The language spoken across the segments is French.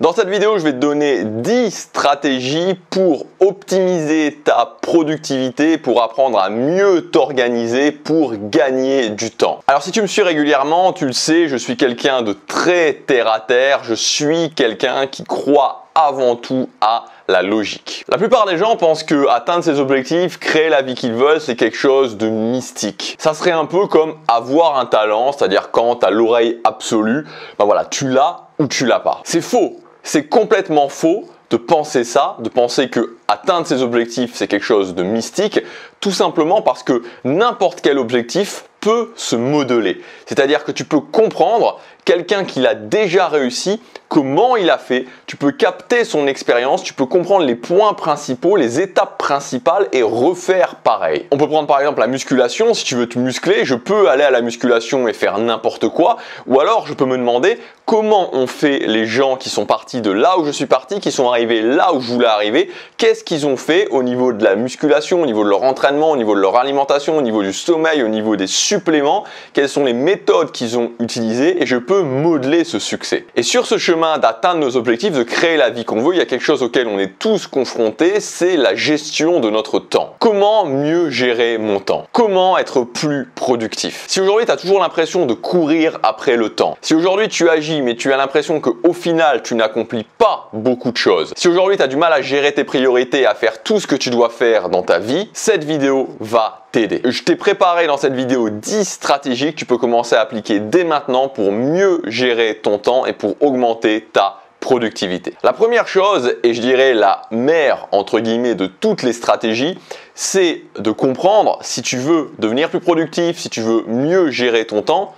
Dans cette vidéo, je vais te donner 10 stratégies pour optimiser ta productivité, pour apprendre à mieux t'organiser, pour gagner du temps. Alors si tu me suis régulièrement, tu le sais, je suis quelqu'un de très terre à terre, je suis quelqu'un qui croit avant tout à la logique. La plupart des gens pensent que atteindre ses objectifs, créer la vie qu'ils veulent, c'est quelque chose de mystique. Ça serait un peu comme avoir un talent, c'est-à-dire quand tu as l'oreille absolue, ben voilà, tu l'as ou tu l'as pas. C'est faux. C'est complètement faux de penser ça, de penser que atteindre ses objectifs, c'est quelque chose de mystique, tout simplement parce que n'importe quel objectif peut se modeler. C'est-à-dire que tu peux comprendre quelqu'un qui l'a déjà réussi, comment il a fait, tu peux capter son expérience, tu peux comprendre les points principaux, les étapes principales et refaire pareil. On peut prendre par exemple la musculation, si tu veux te muscler, je peux aller à la musculation et faire n'importe quoi, ou alors je peux me demander comment ont fait les gens qui sont partis de là où je suis parti, qui sont arrivés là où je voulais arriver, qu'est-ce qu'ils ont fait au niveau de la musculation, au niveau de leur entraînement, au niveau de leur alimentation, au niveau du sommeil, au niveau des suppléments, quelles sont les méthodes qu'ils ont utilisées et je peux modeler ce succès. Et sur ce chemin d'atteindre nos objectifs, de créer la vie qu'on veut, il y a quelque chose auquel on est tous confrontés, c'est la gestion de notre temps. Comment mieux gérer mon temps? Comment être plus productif? Si aujourd'hui tu as toujours l'impression de courir après le temps, si aujourd'hui tu agis mais tu as l'impression qu'au final tu n'accomplis pas beaucoup de choses, si aujourd'hui tu as du mal à gérer tes priorités, à faire tout ce que tu dois faire dans ta vie, cette vidéo va t'aider. Je t'ai préparé dans cette vidéo 10 stratégies que tu peux commencer à appliquer dès maintenant pour mieux gérer ton temps et pour augmenter ta productivité. La première chose, et je dirais la mère entre guillemets de toutes les stratégies, c'est de comprendre, si tu veux devenir plus productif, si tu veux mieux gérer ton temps,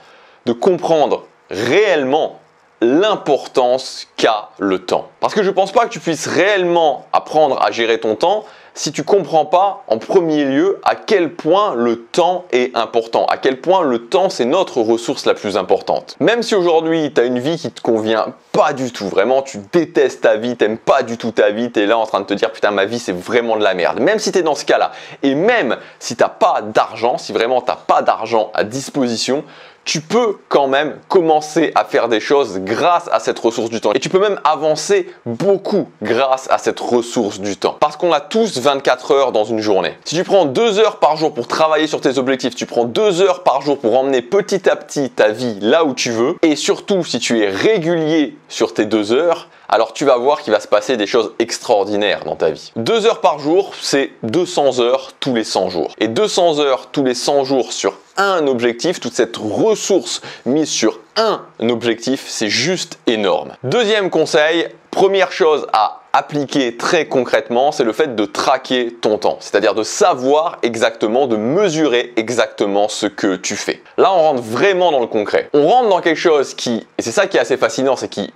de comprendre réellement l'importance qu'a le temps. Parce que je ne pense pas que tu puisses réellement apprendre à gérer ton temps si tu ne comprends pas en premier lieu à quel point le temps est important, à quel point le temps c'est notre ressource la plus importante. Même si aujourd'hui tu as une vie qui te convient pas du tout, vraiment tu détestes ta vie, t'aimes pas du tout ta vie, tu es là en train de te dire putain ma vie c'est vraiment de la merde. Même si tu es dans ce cas-là et même si tu n'as pas d'argent, si vraiment tu n'as pas d'argent à disposition, tu peux quand même commencer à faire des choses grâce à cette ressource du temps. Et tu peux même avancer beaucoup grâce à cette ressource du temps. Parce qu'on a tous 24 heures dans une journée. Si tu prends 2 heures par jour pour travailler sur tes objectifs, tu prends 2 heures par jour pour emmener petit à petit ta vie là où tu veux, et surtout si tu es régulier sur tes 2 heures, alors tu vas voir qu'il va se passer des choses extraordinaires dans ta vie. 2 heures par jour, c'est 200 heures tous les 100 jours. Et 200 heures tous les 100 jours sur un objectif, toute cette ressource mise sur un objectif, c'est juste énorme. Deuxième conseil, première chose à appliquer très concrètement, c'est le fait de traquer ton temps. C'est-à-dire de savoir exactement, de mesurer exactement ce que tu fais. Là, on rentre vraiment dans le concret. On rentre dans quelque chose qui, et c'est ça qui est assez fascinant, c'est qui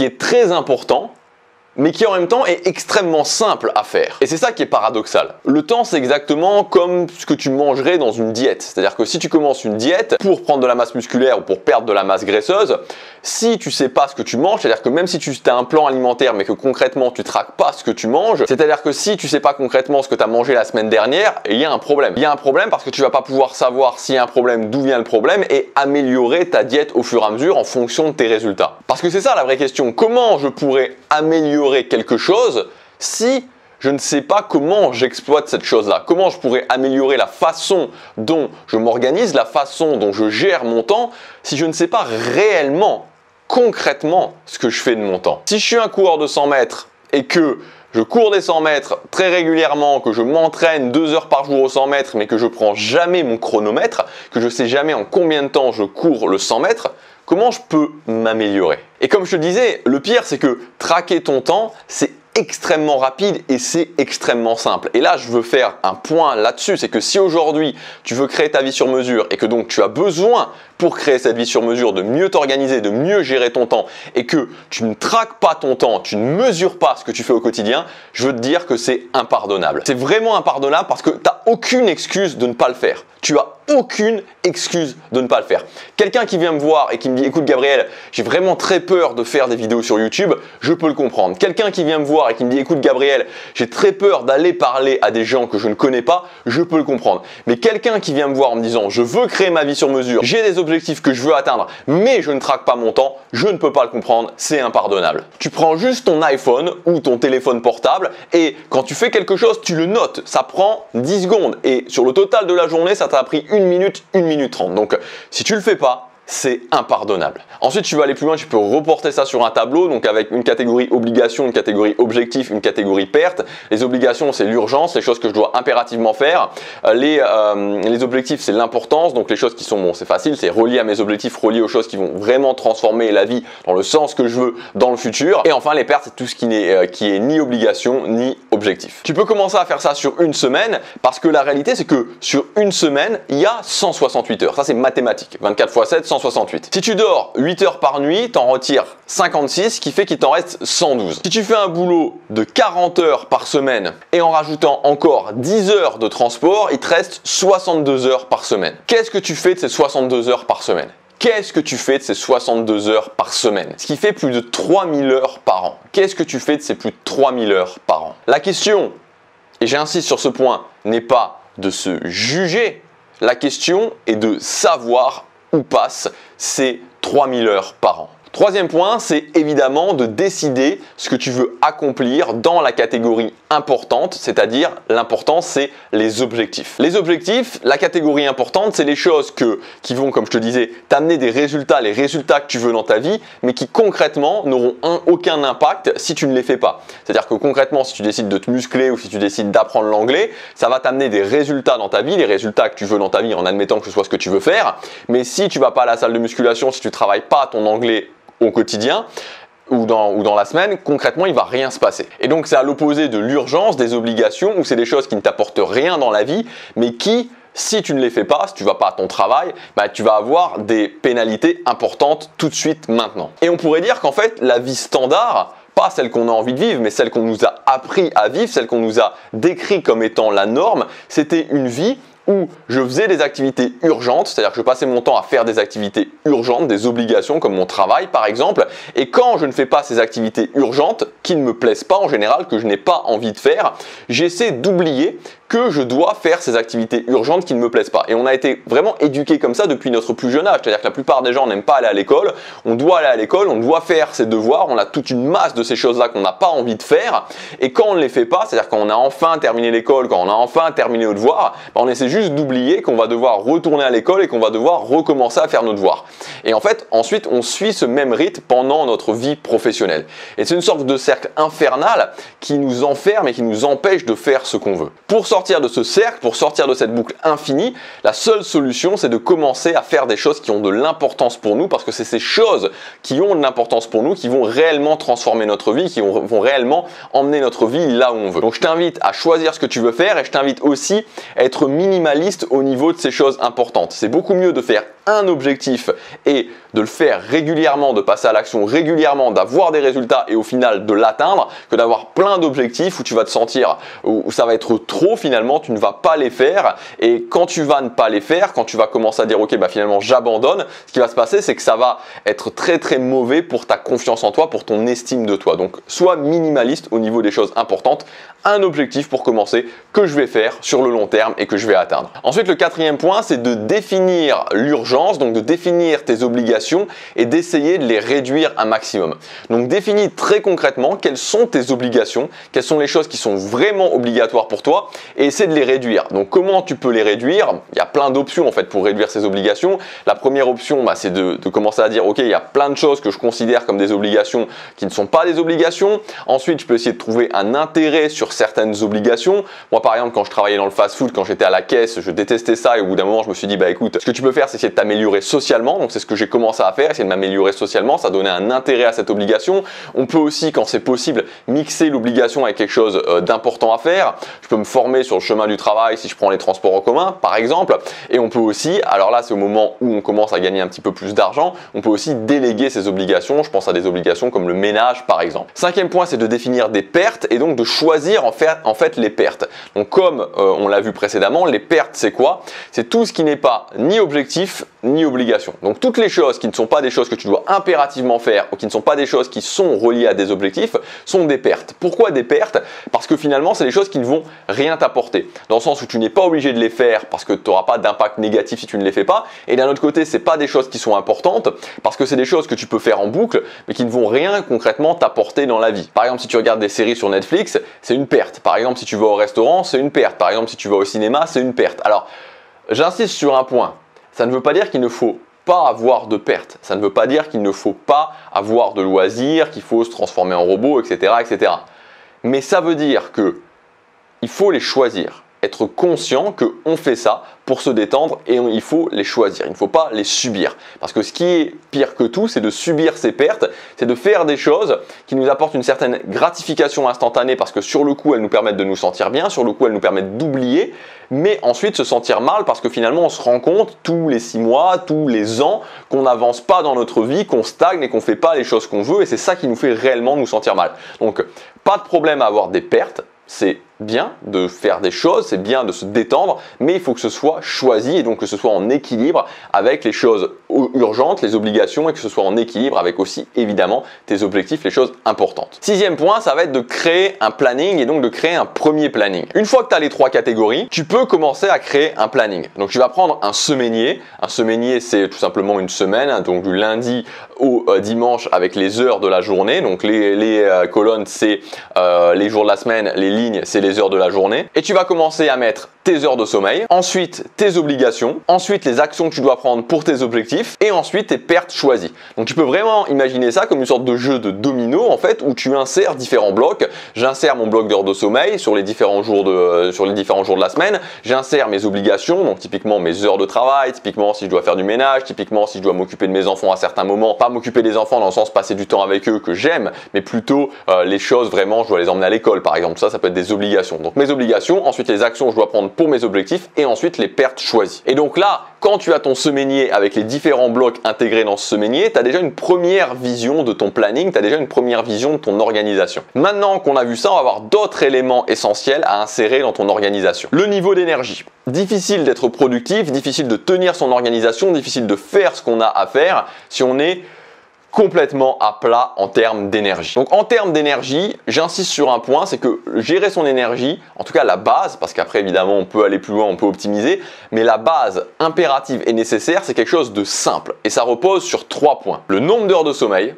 est très important, mais qui en même temps est extrêmement simple à faire. Et c'est ça qui est paradoxal. Le temps, c'est exactement comme ce que tu mangerais dans une diète. C'est-à-dire que si tu commences une diète pour prendre de la masse musculaire ou pour perdre de la masse graisseuse, si tu sais pas ce que tu manges, c'est-à-dire que même si tu as un plan alimentaire mais que concrètement tu traques pas ce que tu manges, c'est-à-dire que si tu sais pas concrètement ce que tu as mangé la semaine dernière, il y a un problème. Il y a un problème parce que tu vas pas pouvoir savoir s'il y a un problème, d'où vient le problème et améliorer ta diète au fur et à mesure en fonction de tes résultats. Parce que c'est ça la vraie question. Comment je pourrais améliorer quelque chose si je ne sais pas comment j'exploite cette chose-là? Comment je pourrais améliorer la façon dont je m'organise, la façon dont je gère mon temps si je ne sais pas réellement, concrètement ce que je fais de mon temps? Si je suis un coureur de 100 mètres et que je cours des 100 mètres très régulièrement, que je m'entraîne 2 heures par jour aux 100 mètres mais que je prends jamais mon chronomètre, que je sais jamais en combien de temps je cours le 100 mètres, comment je peux m'améliorer? Et comme je te disais, le pire c'est que traquer ton temps, c'est extrêmement rapide et c'est extrêmement simple. Et là, je veux faire un point là-dessus, c'est que si aujourd'hui tu veux créer ta vie sur mesure et que donc tu as besoin pour créer cette vie sur mesure de mieux t'organiser, de mieux gérer ton temps et que tu ne traques pas ton temps, tu ne mesures pas ce que tu fais au quotidien, je veux te dire que c'est impardonnable. C'est vraiment impardonnable parce que tu n'as aucune excuse de ne pas le faire. Tu as aucune excuse de ne pas le faire. Quelqu'un qui vient me voir et qui me dit écoute Gabriel, j'ai vraiment très peur de faire des vidéos sur YouTube, je peux le comprendre. Quelqu'un qui vient me voir et qui me dit écoute Gabriel, j'ai très peur d'aller parler à des gens que je ne connais pas, je peux le comprendre. Mais quelqu'un qui vient me voir en me disant je veux créer ma vie sur mesure, j'ai des objectifs que je veux atteindre, mais je ne traque pas mon temps, je ne peux pas le comprendre, c'est impardonnable. Tu prends juste ton iPhone ou ton téléphone portable et quand tu fais quelque chose, tu le notes. Ça prend 10 secondes et sur le total de la journée, ça t'a pris 1 minute 30. Donc si tu le fais pas, c'est impardonnable. Ensuite, tu vas aller plus loin, tu peux reporter ça sur un tableau, donc avec une catégorie obligation, une catégorie objectif, une catégorie perte. Les obligations, c'est l'urgence, les choses que je dois impérativement faire. Les objectifs, c'est l'importance, donc les choses qui sont, bon, c'est facile, c'est relié à mes objectifs, relié aux choses qui vont vraiment transformer la vie dans le sens que je veux dans le futur. Et enfin, les pertes, c'est tout ce qui est ni obligation, ni objectif. Tu peux commencer à faire ça sur une semaine, parce que la réalité, c'est que sur une semaine, il y a 168 heures. Ça, c'est mathématique. 24 x 7, 168. Si tu dors 8 heures par nuit, t'en retires 56, ce qui fait qu'il t'en reste 112. Si tu fais un boulot de 40 heures par semaine et en rajoutant encore 10 heures de transport, il te reste 62 heures par semaine. Qu'est-ce que tu fais de ces 62 heures par semaine ? Qu'est-ce que tu fais de ces 62 heures par semaine? Ce qui fait plus de 3000 heures par an. Qu'est-ce que tu fais de ces plus de 3000 heures par an? La question, et j'insiste sur ce point, n'est pas de se juger. La question est de savoir où passent ces 3000 heures par an. Troisième point, c'est évidemment de décider ce que tu veux accomplir dans la catégorie importante, c'est-à-dire l'important, c'est les objectifs. Les objectifs, la catégorie importante, c'est les choses qui vont, comme je te disais, t'amener des résultats, les résultats que tu veux dans ta vie, mais qui concrètement n'auront aucun impact si tu ne les fais pas. C'est-à-dire que concrètement, si tu décides de te muscler ou si tu décides d'apprendre l'anglais, ça va t'amener des résultats dans ta vie, les résultats que tu veux dans ta vie en admettant que ce soit ce que tu veux faire. Mais si tu vas pas à la salle de musculation, si tu travailles pas ton anglais au quotidien ou dans la semaine, concrètement, il va rien se passer. Et donc, c'est à l'opposé de l'urgence, des obligations, où c'est des choses qui ne t'apportent rien dans la vie, mais qui, si tu ne les fais pas, si tu vas pas à ton travail, tu vas avoir des pénalités importantes tout de suite maintenant. Et on pourrait dire qu'en fait, la vie standard, pas celle qu'on a envie de vivre, mais celle qu'on nous a appris à vivre, celle qu'on nous a décrit comme étant la norme, c'était une vie où je faisais des activités urgentes, c'est-à-dire que je passais mon temps à faire des activités urgentes, des obligations comme mon travail par exemple, et quand je ne fais pas ces activités urgentes, qui ne me plaisent pas en général, que je n'ai pas envie de faire, j'essaie d'oublier que je dois faire ces activités urgentes qui ne me plaisent pas. Et on a été vraiment éduqués comme ça depuis notre plus jeune âge, c'est-à-dire que la plupart des gens n'aiment pas aller à l'école, on doit aller à l'école, on doit faire ses devoirs, on a toute une masse de ces choses-là qu'on n'a pas envie de faire, et quand on ne les fait pas, c'est-à-dire quand on a enfin terminé l'école, quand on a enfin terminé nos devoirs, on essaie juste d'oublier qu'on va devoir retourner à l'école et qu'on va devoir recommencer à faire nos devoirs. Et en fait, ensuite, on suit ce même rythme pendant notre vie professionnelle. Et c'est une sorte de cercle infernal qui nous enferme et qui nous empêche de faire ce qu'on veut. Pour sortir de ce cercle, pour sortir de cette boucle infinie, la seule solution, c'est de commencer à faire des choses qui ont de l'importance pour nous, parce que c'est ces choses qui ont de l'importance pour nous qui vont réellement transformer notre vie, qui vont réellement emmener notre vie là où on veut. Donc je t'invite à choisir ce que tu veux faire et je t'invite aussi à être minimaliste au niveau de ces choses importantes. C'est beaucoup mieux de faire un objectif et de le faire régulièrement, de passer à l'action régulièrement, d'avoir des résultats et au final de l'atteindre, que d'avoir plein d'objectifs où tu vas te sentir, où ça va être trop finalement, tu ne vas pas les faire, et quand tu vas ne pas les faire, quand tu vas commencer à dire ok finalement j'abandonne, ce qui va se passer c'est que ça va être très très mauvais pour ta confiance en toi, pour ton estime de toi. Donc sois minimaliste au niveau des choses importantes, un objectif pour commencer que je vais faire sur le long terme et que je vais atteindre. Ensuite le quatrième point, c'est de définir l'urgence, donc de définir tes obligations et d'essayer de les réduire un maximum. Donc définis très concrètement quelles sont tes obligations, quelles sont les choses qui sont vraiment obligatoires pour toi et essaie de les réduire. Donc comment tu peux les réduire? Il y a plein d'options en fait pour réduire ces obligations. La première option, c'est de commencer à dire ok, il y a plein de choses que je considère comme des obligations qui ne sont pas des obligations. Ensuite, je peux essayer de trouver un intérêt sur certaines obligations. Moi par exemple, quand je travaillais dans le fast-food, quand j'étais à la caisse, je détestais ça et au bout d'un moment, je me suis dit écoute, ce que tu peux faire, c'est essayer de t'améliorer socialement, donc c'est ce que j'ai commencé à faire, essayer de m'améliorer socialement, ça donnait un intérêt à cette obligation. On peut aussi, quand c'est possible, mixer l'obligation avec quelque chose d'important à faire. Je peux me former sur le chemin du travail si je prends les transports en commun, par exemple, et on peut aussi, alors là c'est au moment où on commence à gagner un petit peu plus d'argent, on peut aussi déléguer ses obligations, je pense à des obligations comme le ménage par exemple. Cinquième point, c'est de définir des pertes et donc de choisir en fait les pertes. Donc comme on l'a vu précédemment, les pertes c'est quoi? C'est tout ce qui n'est pas ni objectif ni obligation. Donc toutes les choses qui ne sont pas des choses que tu dois impérativement faire ou qui ne sont pas des choses qui sont reliées à des objectifs sont des pertes. Pourquoi des pertes? Parce que finalement c'est des choses qui ne vont rien t'apporter. Dans le sens où tu n'es pas obligé de les faire parce que tu n'auras pas d'impact négatif si tu ne les fais pas. Et d'un autre côté, c'est pas des choses qui sont importantes parce que c'est des choses que tu peux faire en boucle mais qui ne vont rien concrètement t'apporter dans la vie. Par exemple, si tu regardes des séries sur Netflix, c'est une perte. Par exemple, si tu vas au restaurant, c'est une perte. Par exemple, si tu vas au cinéma, c'est une perte. Alors, j'insiste sur un point. Ça ne veut pas dire qu'il ne faut pas avoir de pertes. Ça ne veut pas dire qu'il ne faut pas avoir de loisirs, qu'il faut se transformer en robot, etc., etc. Mais ça veut dire que il faut les choisir. Être conscient qu'on fait ça pour se détendre et il faut les choisir, il ne faut pas les subir. Parce que ce qui est pire que tout, c'est de subir ces pertes, c'est de faire des choses qui nous apportent une certaine gratification instantanée parce que sur le coup, elles nous permettent de nous sentir bien, sur le coup, elles nous permettent d'oublier, mais ensuite se sentir mal parce que finalement, on se rend compte tous les 6 mois, tous les ans, qu'on n'avance pas dans notre vie, qu'on stagne et qu'on ne fait pas les choses qu'on veut et c'est ça qui nous fait réellement nous sentir mal. Donc, pas de problème à avoir des pertes. C'est bien de faire des choses, c'est bien de se détendre, mais il faut que ce soit choisi et donc que ce soit en équilibre avec les choses urgentes, les obligations et que ce soit en équilibre avec aussi évidemment tes objectifs, les choses importantes. Sixième point, ça va être de créer un planning et donc de créer un premier planning. Une fois que tu as les 3 catégories, tu peux commencer à créer un planning. Donc tu vas prendre un semainier. Un semainier, c'est tout simplement une semaine, hein, donc du lundi au dimanche avec les heures de la journée. Donc les colonnes, c'est les jours de la semaine, les lignes, c'est les heures de la journée. Et tu vas commencer à mettre tes heures de sommeil, ensuite tes obligations, ensuite les actions que tu dois prendre pour tes objectifs et ensuite tes pertes choisies. Donc tu peux vraiment imaginer ça comme une sorte de jeu de domino en fait où tu insères différents blocs. J'insère mon bloc d'heures de sommeil sur les différents jours de la semaine, j'insère mes obligations, donc typiquement mes heures de travail, typiquement si je dois faire du ménage, typiquement si je dois m'occuper de mes enfants à certains moments, pas m'occuper des enfants dans le sens passer du temps avec eux que j'aime, mais plutôt les choses vraiment, je dois les emmener à l'école par exemple, ça peut être des obligations. Donc mes obligations, ensuite les actions que je dois prendre pour mes objectifs et ensuite les pertes choisies. Et donc là, quand tu as ton semainier avec les différents blocs intégrés dans ce semainier, tu as déjà une première vision de ton planning, tu as déjà une première vision de ton organisation. Maintenant qu'on a vu ça, on va avoir d'autres éléments essentiels à insérer dans ton organisation. Le niveau d'énergie. Difficile d'être productif, difficile de tenir son organisation, difficile de faire ce qu'on a à faire si on est complètement à plat en termes d'énergie. Donc en termes d'énergie, j'insiste sur un point, c'est que gérer son énergie, en tout cas la base, parce qu'après évidemment on peut aller plus loin, on peut optimiser, mais la base impérative et nécessaire, c'est quelque chose de simple et ça repose sur 3 points. Le nombre d'heures de sommeil,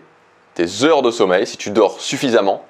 tes heures de sommeil, si tu dors suffisamment.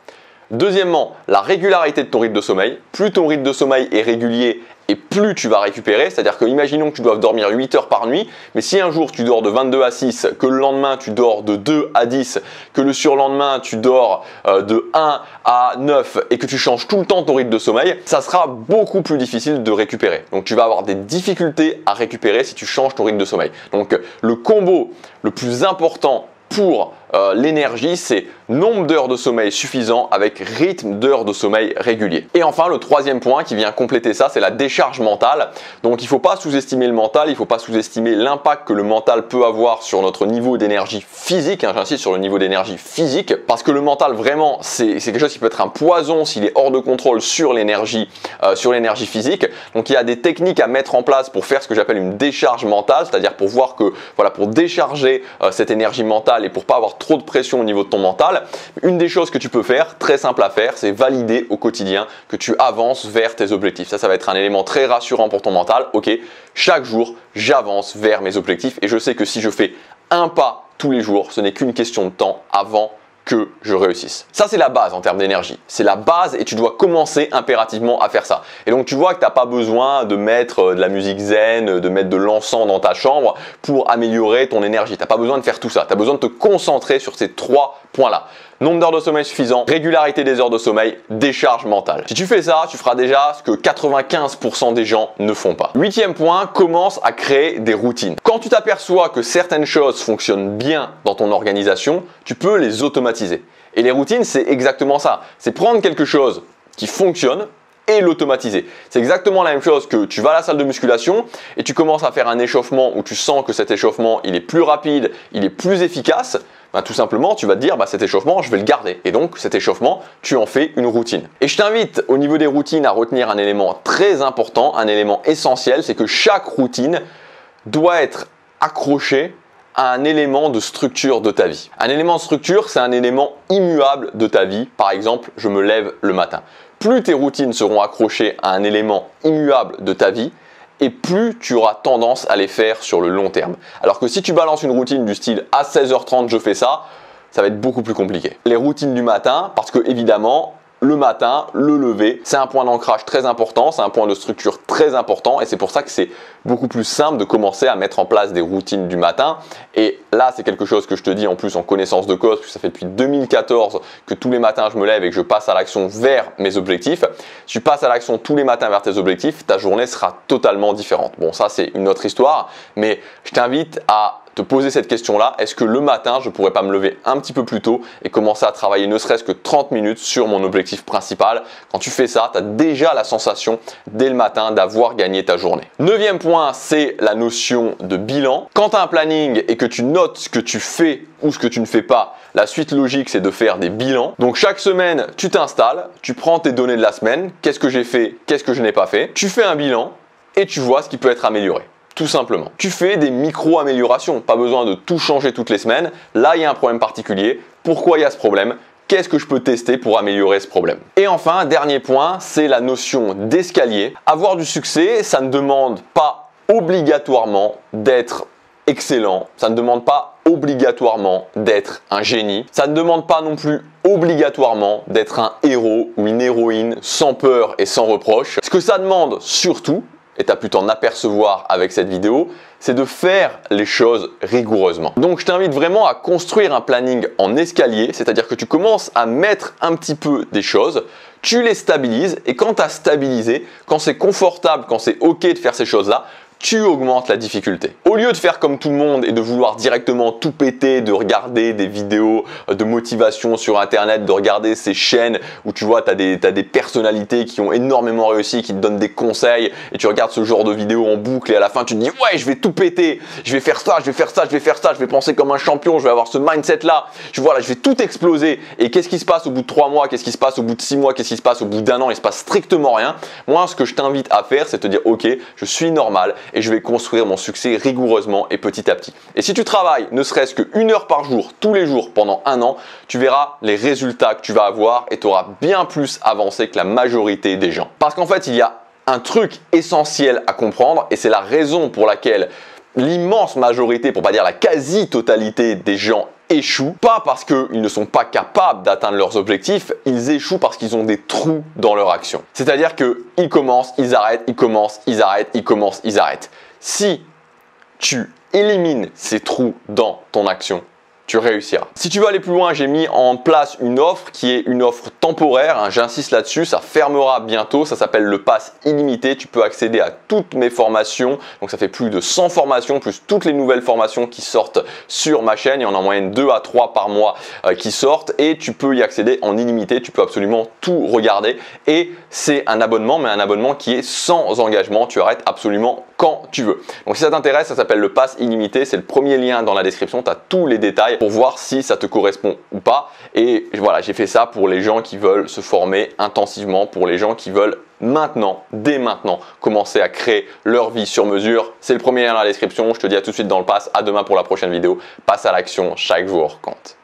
Deuxièmement, la régularité de ton rythme de sommeil. Plus ton rythme de sommeil est régulier et plus tu vas récupérer, c'est-à-dire que imaginons que tu doives dormir 8 heures par nuit, mais si un jour tu dors de 22 à 6, que le lendemain tu dors de 2 à 10, que le surlendemain tu dors de 1 à 9 et que tu changes tout le temps ton rythme de sommeil, ça sera beaucoup plus difficile de récupérer. Donc tu vas avoir des difficultés à récupérer si tu changes ton rythme de sommeil. Donc le combo le plus important pour l'énergie, c'est nombre d'heures de sommeil suffisant avec rythme d'heures de sommeil régulier. Et enfin, le troisième point qui vient compléter ça, c'est la décharge mentale. Donc il ne faut pas sous-estimer le mental, il ne faut pas sous-estimer l'impact que le mental peut avoir sur notre niveau d'énergie physique. J'insiste sur le niveau d'énergie physique, parce que le mental, vraiment, c'est quelque chose qui peut être un poison s'il est hors de contrôle sur l'énergie physique. Donc il y a des techniques à mettre en place pour faire ce que j'appelle une décharge mentale, c'est-à-dire pour voir que, voilà, pour décharger cette énergie mentale et pour pas avoir trop de pression au niveau de ton mental, une des choses que tu peux faire, très simple à faire, c'est valider au quotidien que tu avances vers tes objectifs. Ça va être un élément très rassurant pour ton mental. Ok, chaque jour, j'avance vers mes objectifs et je sais que si je fais un pas tous les jours, ce n'est qu'une question de temps avant que je réussisse. Ça, c'est la base en termes d'énergie. C'est la base et tu dois commencer impérativement à faire ça. Et donc, tu vois que tu n'as pas besoin de mettre de la musique zen, de mettre de l'encens dans ta chambre pour améliorer ton énergie. Tu n'as pas besoin de faire tout ça. Tu as besoin de te concentrer sur ces 3 Point là. Nombre d'heures de sommeil suffisant, régularité des heures de sommeil, décharge mentale. Si tu fais ça, tu feras déjà ce que 95% des gens ne font pas. 8e point, commence à créer des routines. Quand tu t'aperçois que certaines choses fonctionnent bien dans ton organisation, tu peux les automatiser. Et les routines, c'est exactement ça. C'est prendre quelque chose qui fonctionne et l'automatiser. C'est exactement la même chose que tu vas à la salle de musculation et tu commences à faire un échauffement où tu sens que cet échauffement il est plus rapide, il est plus efficace. Ben, tout simplement, tu vas te dire cet échauffement, je vais le garder. Et donc, cet échauffement, tu en fais une routine. Et je t'invite au niveau des routines à retenir un élément très important, un élément essentiel, c'est que chaque routine doit être accrochée à un élément de structure de ta vie. Un élément de structure, c'est un élément immuable de ta vie. Par exemple, je me lève le matin. Plus tes routines seront accrochées à un élément immuable de ta vie, et plus tu auras tendance à les faire sur le long terme. Alors que si tu balances une routine du style à 16h30 je fais ça, ça va être beaucoup plus compliqué. Les routines du matin, parce que évidemment, le matin, le lever, c'est un point d'ancrage très important, c'est un point de structure très important et c'est pour ça que c'est beaucoup plus simple de commencer à mettre en place des routines du matin. Et là, c'est quelque chose que je te dis en plus en connaissance de cause, puisque ça fait depuis 2014 que tous les matins je me lève et que je passe à l'action vers mes objectifs. Si tu passes à l'action tous les matins vers tes objectifs, ta journée sera totalement différente. Bon, ça c'est une autre histoire, mais je t'invite à te poser cette question-là, est-ce que le matin, je pourrais pas me lever un petit peu plus tôt et commencer à travailler ne serait-ce que 30 minutes sur mon objectif principal? Quand tu fais ça, tu as déjà la sensation dès le matin d'avoir gagné ta journée. 9e point, c'est la notion de bilan. Quand tu as un planning et que tu notes ce que tu fais ou ce que tu ne fais pas, la suite logique, c'est de faire des bilans. Donc chaque semaine, tu t'installes, tu prends tes données de la semaine, qu'est-ce que j'ai fait, qu'est-ce que je n'ai pas fait, tu fais un bilan et tu vois ce qui peut être amélioré. Tout simplement. Tu fais des micro-améliorations, pas besoin de tout changer toutes les semaines. Là, il y a un problème particulier. Pourquoi il y a ce problème? Qu'est-ce que je peux tester pour améliorer ce problème? Et enfin, dernier point, c'est la notion d'escalier. Avoir du succès, ça ne demande pas obligatoirement d'être excellent. Ça ne demande pas obligatoirement d'être un génie. Ça ne demande pas non plus obligatoirement d'être un héros ou une héroïne sans peur et sans reproche. Ce que ça demande surtout, et tu as pu t'en apercevoir avec cette vidéo, c'est de faire les choses rigoureusement. Donc je t'invite vraiment à construire un planning en escalier, c'est-à-dire que tu commences à mettre un petit peu des choses, tu les stabilises et quand tu as stabilisé, quand c'est confortable, quand c'est ok de faire ces choses-là, tu augmentes la difficulté. Au lieu de faire comme tout le monde et de vouloir directement tout péter, de regarder des vidéos de motivation sur internet, de regarder ces chaînes où tu vois, tu as des personnalités qui ont énormément réussi, qui te donnent des conseils et tu regardes ce genre de vidéos en boucle et à la fin tu te dis ouais, je vais tout péter, je vais faire ça, je vais faire ça, je vais faire ça, je vais penser comme un champion, je vais avoir ce mindset là, je vais tout exploser. Et qu'est-ce qui se passe au bout de 3 mois, qu'est-ce qui se passe au bout de 6 mois, qu'est-ce qui se passe au bout d'1 an, il se passe strictement rien. Moi, ce que je t'invite à faire, c'est te dire ok, je suis normal et je vais construire mon succès rigoureusement et petit à petit. Et si tu travailles ne serait-ce que 1 heure par jour, tous les jours, pendant 1 an, tu verras les résultats que tu vas avoir et tu auras bien plus avancé que la majorité des gens. Parce qu'en fait, il y a un truc essentiel à comprendre et c'est la raison pour laquelle l'immense majorité, pour pas dire la quasi-totalité des gens échouent, pas parce qu'ils ne sont pas capables d'atteindre leurs objectifs, ils échouent parce qu'ils ont des trous dans leur action. C'est-à-dire qu'ils commencent, ils arrêtent, ils commencent, ils arrêtent, ils commencent, ils arrêtent. Si tu élimines ces trous dans ton action, tu réussiras. Si tu veux aller plus loin, j'ai mis en place une offre qui est une offre temporaire, hein, j'insiste là-dessus, ça fermera bientôt, ça s'appelle le pass illimité, tu peux accéder à toutes mes formations, donc ça fait plus de 100 formations, plus toutes les nouvelles formations qui sortent sur ma chaîne, il y en a en moyenne 2 à 3 par mois qui sortent et tu peux y accéder en illimité, tu peux absolument tout regarder et c'est un abonnement, mais un abonnement qui est sans engagement, tu arrêtes absolument quand tu veux. Donc si ça t'intéresse, ça s'appelle le pass illimité, c'est le premier lien dans la description, tu as tous les détails pour voir si ça te correspond ou pas. Et voilà, j'ai fait ça pour les gens qui veulent se former intensivement, pour les gens qui veulent maintenant, dès maintenant, commencer à créer leur vie sur mesure. C'est le premier lien dans la description. Je te dis à tout de suite dans le pass. À demain pour la prochaine vidéo. Passe à l'action, chaque jour compte.